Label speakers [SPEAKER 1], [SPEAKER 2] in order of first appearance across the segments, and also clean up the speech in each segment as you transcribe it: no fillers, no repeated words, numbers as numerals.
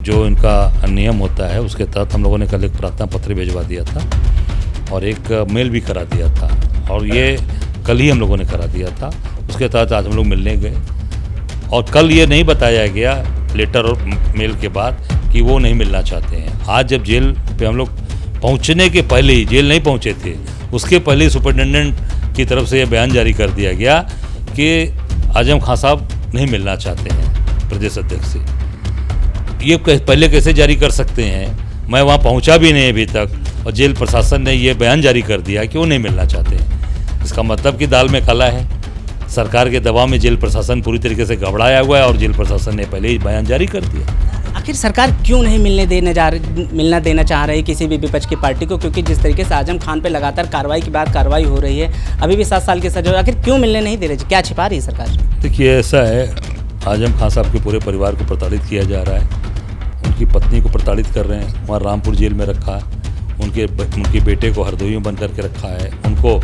[SPEAKER 1] जो इनका नियम होता है उसके तहत हम लोगों ने कल एक प्रार्थना पत्र भिजवा दिया था और एक मेल भी करा दिया था और ये कल ही हम लोगों ने करा दिया था। उसके तहत आज हम लोग मिलने गए और कल ये नहीं बताया गया लेटर और मेल के बाद कि वो नहीं मिलना चाहते हैं। आज जब जेल पे हम लोग पहुंचने के पहले ही, जेल नहीं पहुंचे थे उसके पहले ही सुपरिटेंडेंट की तरफ से ये बयान जारी कर दिया गया कि आजम खान साहब नहीं मिलना चाहते हैं प्रदेश अध्यक्ष से। ये पहले कैसे जारी कर सकते हैं? मैं वहाँ पहुँचा भी नहीं अभी तक और जेल प्रशासन ने ये बयान जारी कर दिया कि वो नहीं मिलना चाहते हैं। इसका मतलब कि दाल में काला है। सरकार के दबाव में जेल प्रशासन पूरी तरीके से घबराया हुआ है और जेल प्रशासन ने पहले ही बयान जारी कर दिया।
[SPEAKER 2] आखिर सरकार क्यों नहीं मिलना देना चाह रही किसी भी विपक्ष की पार्टी को? क्योंकि जिस तरीके से आजम खान पे लगातार कार्रवाई के बाद कार्रवाई हो रही है, अभी भी 7 साल की सजा, आखिर क्यों मिलने नहीं दे रही? क्या छिपा रही है सरकार?
[SPEAKER 1] देखिए, ऐसा है, आजम खान साहब के पूरे परिवार को प्रताड़ित किया जा रहा है। उनकी पत्नी को प्रताड़ित कर रहे हैं, वहाँ रामपुर जेल में रखा है। उनके बेटे को हरदोई में बंद करके रखा है, उनको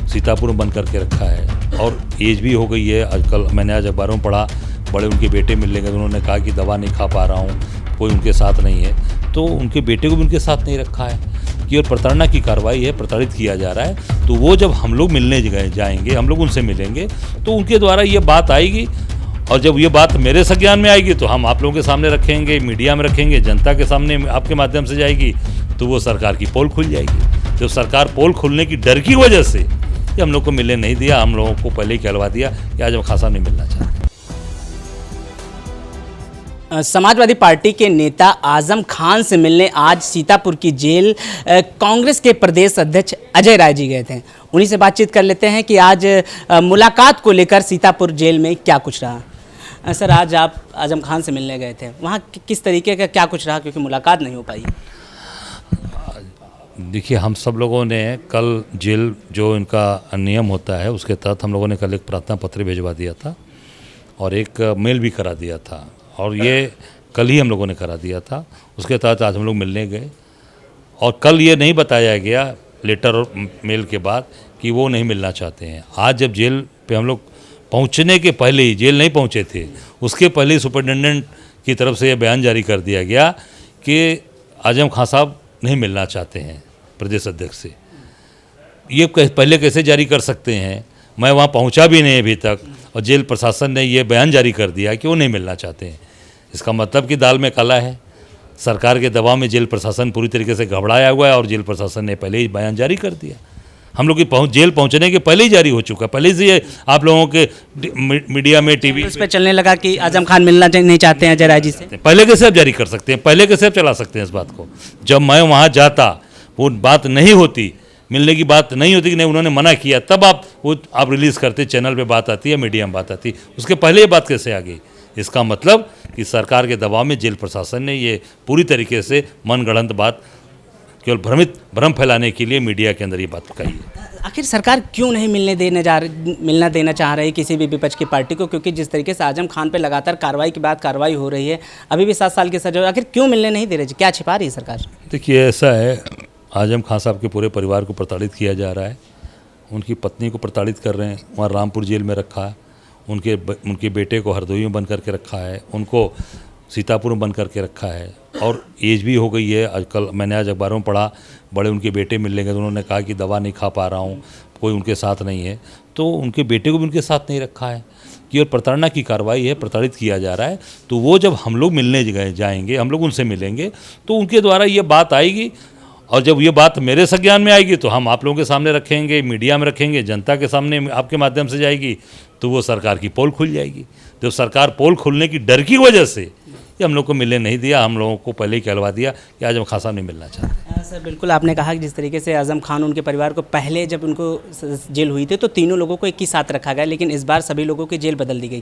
[SPEAKER 1] सीतापुर में बंद करके रखा है और एज भी हो गई है। आजकल मैंने आज अखबारों में पढ़ा, बड़े उनके बेटे मिलने गए, उन्होंने कहा कि दवा नहीं खा पा रहा हूँ, कोई उनके साथ नहीं है। तो उनके बेटे को भी उनके साथ नहीं रखा है कि और प्रताड़ना की कार्रवाई है, प्रताड़ित किया जा रहा है। तो वो जब हम लोग मिलने जाएंगे, हम लोग उनसे मिलेंगे तो उनके द्वारा ये बात आएगी और जब ये बात मेरे संज्ञान में आएगी तो हम आप लोगों के सामने रखेंगे, मीडिया में रखेंगे, जनता के सामने आपके माध्यम से जाएगी तो वो सरकार की पोल खुल जाएगी। जब सरकार पोल खुलने की डर की वजह से ये हम लोग को मिलने नहीं दिया, हम लोगों को पहले ही कहलवा दिया कि आजम खान साहब नहीं मिलना चाहते।
[SPEAKER 2] समाजवादी पार्टी के नेता आजम खान से मिलने आज सीतापुर की जेल कांग्रेस के प्रदेश अध्यक्ष अजय राय जी गए थे। उन्हीं से बातचीत कर लेते हैं कि आज मुलाकात को लेकर सीतापुर जेल में क्या कुछ रहा। सर, आज आप आजम खान से मिलने गए थे, वहाँ किस तरीके का क्या कुछ रहा, क्योंकि मुलाकात नहीं हो पाई?
[SPEAKER 1] देखिए, हम सब लोगों ने कल जेल जो इनका नियम होता है उसके तहत हम लोगों ने कल एक प्रार्थना पत्र भिजवा दिया था और एक मेल भी करा दिया था और ये कल ही हम लोगों ने करा दिया था। उसके तहत आज हम लोग मिलने गए और कल ये नहीं बताया गया लेटर और मेल के बाद कि वो नहीं मिलना चाहते हैं। आज जब जेल पे हम लोग पहुंचने के पहले ही, जेल नहीं पहुंचे थे उसके पहले ही सुपरिटेंडेंट की तरफ से ये बयान जारी कर दिया गया कि आजम खान साहब नहीं मिलना चाहते हैं प्रदेश अध्यक्ष से। ये पहले कैसे जारी कर सकते हैं? मैं वहाँ पहुँचा भी नहीं अभी तक और जेल प्रशासन ने ये बयान जारी कर दिया कि वो नहीं मिलना चाहते हैं। इसका मतलब कि दाल में काला है। सरकार के दबाव में जेल प्रशासन पूरी तरीके से घबराया हुआ है और जेल प्रशासन ने पहले ही बयान जारी कर दिया। हम लोग की जेल पहुंचने के पहले ही जारी हो चुका, पहले से ये आप लोगों के मीडिया में, टीवी
[SPEAKER 2] उस पर चलने लगा कि आजम खान मिलना नहीं चाहते हैं अजय राय जी से।
[SPEAKER 1] पहले कैसे आप जारी कर सकते हैं? पहले कैसे आप चला सकते हैं इस बात को? जब मैं वहाँ जाता वो बात नहीं होती, मिलने की बात नहीं होती कि नहीं उन्होंने मना किया, तब आप रिलीज़ करते, चैनल पे बात आती है, मीडिया में बात आती। उसके पहले ये बात कैसे आ गई? इसका मतलब कि सरकार के दबाव में जेल प्रशासन ने ये पूरी तरीके से मनगढ़ंत बात, केवल भ्रम फैलाने के लिए मीडिया के अंदर ये बात कही है।
[SPEAKER 2] आखिर सरकार क्यों नहीं मिलना देना चाह रही किसी भी विपक्ष की पार्टी को? क्योंकि जिस तरीके से आजम खान पे लगातार कार्रवाई के बाद कार्रवाई हो रही है, अभी भी 7 साल की सजा, आखिर क्यों मिलने नहीं दे रही? क्या छिपा रही है सरकार?
[SPEAKER 1] देखिए, ऐसा है, आजम खान साहब के पूरे परिवार को प्रताड़ित किया जा रहा है। उनकी पत्नी को प्रताड़ित कर रहे हैं, वहाँ रामपुर जेल में रखा है। उनके बेटे को हरदोई में बंद करके रखा है, उनको सीतापुर में बंद करके रखा है और एज भी हो गई है। आजकल मैंने आज अखबारों में पढ़ा, बड़े उनके बेटे मिलने गए, उन्होंने कहा कि दवा नहीं खा पा रहा हूँ, कोई उनके साथ नहीं है। तो उनके बेटे को भी उनके साथ नहीं रखा है कि और प्रताड़ना की कार्रवाई है, प्रताड़ित किया जा रहा है। तो वो जब हम लोग मिलने जाएंगे, हम लोग उनसे मिलेंगे तो उनके द्वारा ये बात आएगी और जब ये बात मेरे संज्ञान में आएगी तो हम आप लोगों के सामने रखेंगे, मीडिया में रखेंगे, जनता के सामने आपके माध्यम से जाएगी तो वो सरकार की पोल खुल जाएगी। जब सरकार पोल खुलने की डर की वजह से ये हम लोग को मिलने नहीं दिया, हम लोगों को पहले ही कहलवा दिया कि आजम खान साहब नहीं मिलना चाहते।
[SPEAKER 2] सर, बिल्कुल आपने कहा कि जिस तरीके से आजम खान, उनके परिवार को पहले जब उनको जेल हुई थी तो तीनों लोगों को एक ही साथ रखा गया, लेकिन इस बार सभी लोगों की जेल बदल दी गई।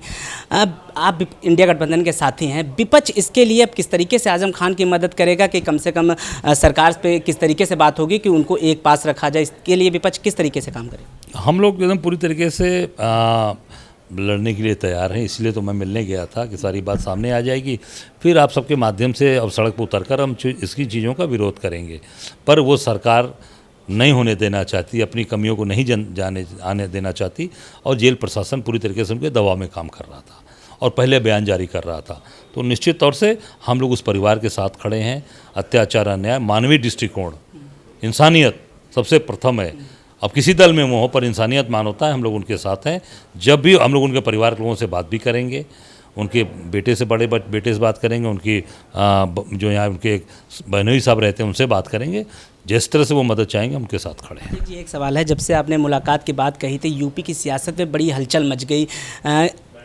[SPEAKER 2] अब आप इंडिया गठबंधन के साथी हैं, विपक्ष इसके लिए अब किस तरीके से आजम खान की मदद करेगा कि कम से कम सरकार पे किस तरीके से बात होगी कि उनको एक पास रखा जाए? इसके लिए विपक्ष किस तरीके से काम करे?
[SPEAKER 1] हम लोग एकदम पूरी तरीके से लड़ने के लिए तैयार हैं, इसलिए तो मैं मिलने गया था कि सारी बात सामने आ जाएगी, फिर आप सबके माध्यम से अब सड़क पर उतरकर हम इसकी चीज़ों का विरोध करेंगे। पर वो सरकार नहीं होने देना चाहती, अपनी कमियों को नहीं आने देना चाहती और जेल प्रशासन पूरी तरीके से उनके दबाव में काम कर रहा था और पहले बयान जारी कर रहा था। तो निश्चित तौर से हम लोग उस परिवार के साथ खड़े हैं। अत्याचार, अन्याय, मानवीय दृष्टिकोण, इंसानियत सबसे प्रथम है। अब किसी दल में वो हो, पर इंसानियत मानवता है, हम लोग उनके साथ हैं। जब भी हम लोग उनके परिवार के लोगों से बात भी करेंगे, उनके बेटे से बड़े बेटे से बात करेंगे, उनकी जो यहाँ उनके बहनोई साहब रहते हैं उनसे बात करेंगे। जिस तरह से वो मदद चाहेंगे उनके साथ खड़े हैं।
[SPEAKER 2] जी, एक सवाल है, जब से आपने मुलाकात की बात कही थी यूपी की सियासत में बड़ी हलचल मच गई।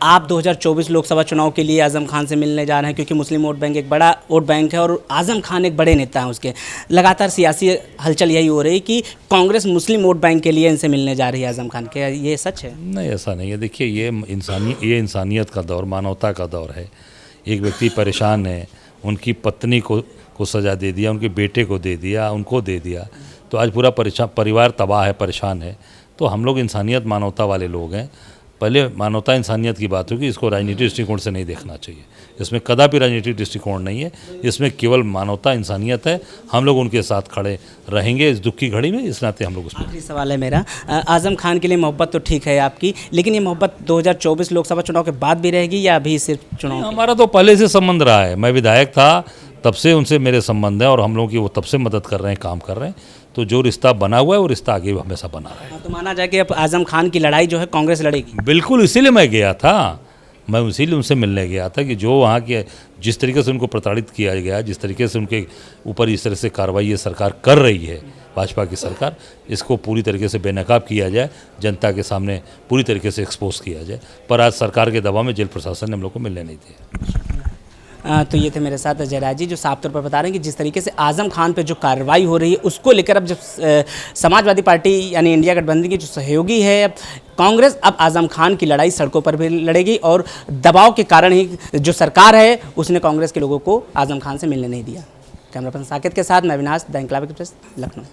[SPEAKER 2] आप 2024 लोकसभा चुनाव के लिए आज़म खान से मिलने जा रहे हैं, क्योंकि मुस्लिम वोट बैंक एक बड़ा वोट बैंक है और आज़म खान एक बड़े नेता हैं उसके। लगातार सियासी हलचल यही हो रही है कि कांग्रेस मुस्लिम वोट बैंक के लिए इनसे मिलने जा रही है आज़म खान के। ये सच है?
[SPEAKER 1] नहीं, ऐसा नहीं है। देखिए, ये इंसानियत का दौर, मानवता का दौर है। एक व्यक्ति परेशान है, उनकी पत्नी को सज़ा दे दिया, उनके बेटे को दे दिया, उनको दे दिया, तो आज पूरा परिवार तबाह है, परेशान है। तो हम लोग इंसानियत, मानवता वाले लोग हैं। पहले मानवता इंसानियत की बात होगी, इसको राजनीतिक दृष्टिकोण से नहीं देखना चाहिए। इसमें कदापि राजनीतिक दृष्टिकोण नहीं है, इसमें केवल मानवता, इंसानियत है। हम लोग उनके साथ खड़े रहेंगे इस दुख की घड़ी में, इस नाते हम लोग उसमें।
[SPEAKER 2] आखिरी सवाल है मेरा, आज़म खान के लिए मोहब्बत तो ठीक है आपकी, लेकिन ये मोहब्बत 2024 लोकसभा चुनाव के बाद भी रहेगी या अभी सिर्फ चुनाव?
[SPEAKER 1] हमारा तो पहले से संबंध रहा है। मैं विधायक था तब से उनसे मेरे संबंध है और हम लोगों की वो तब से मदद कर रहे हैं, काम कर रहे हैं। तो जो रिश्ता बना हुआ है वो रिश्ता आगे भी हमेशा बना रहा है।
[SPEAKER 2] तो माना जाए कि अब आज़म खान की लड़ाई जो है कांग्रेस लड़ेगी?
[SPEAKER 1] बिल्कुल, इसीलिए मैं गया था। मैं इसीलिए उनसे मिलने गया था कि जो वहाँ के जिस तरीके से उनको प्रताड़ित किया गया, जिस तरीके से उनके ऊपर इस तरह से कार्रवाई ये सरकार कर रही है, भाजपा की सरकार, इसको पूरी तरीके से बेनकाब किया जाए, जनता के सामने पूरी तरीके से एक्सपोज किया जाए। पर आज सरकार के दबाव में जेल प्रशासन ने हम लोग को मिलने नहीं दिया।
[SPEAKER 2] तो ये थे मेरे साथ अजय राय जी, जो साफ तौर पर बता रहे हैं कि जिस तरीके से आज़म खान पे जो कार्रवाई हो रही है उसको लेकर अब जब समाजवादी पार्टी यानी इंडिया गठबंधन की जो सहयोगी है अब कांग्रेस, अब आज़म खान की लड़ाई सड़कों पर भी लड़ेगी और दबाव के कारण ही जो सरकार है उसने कांग्रेस के लोगों को आज़म खान से मिलने नहीं दिया। कैमरा पर्सन साकेत के साथ मैं Avinash, the Inquilab express, Lucknow.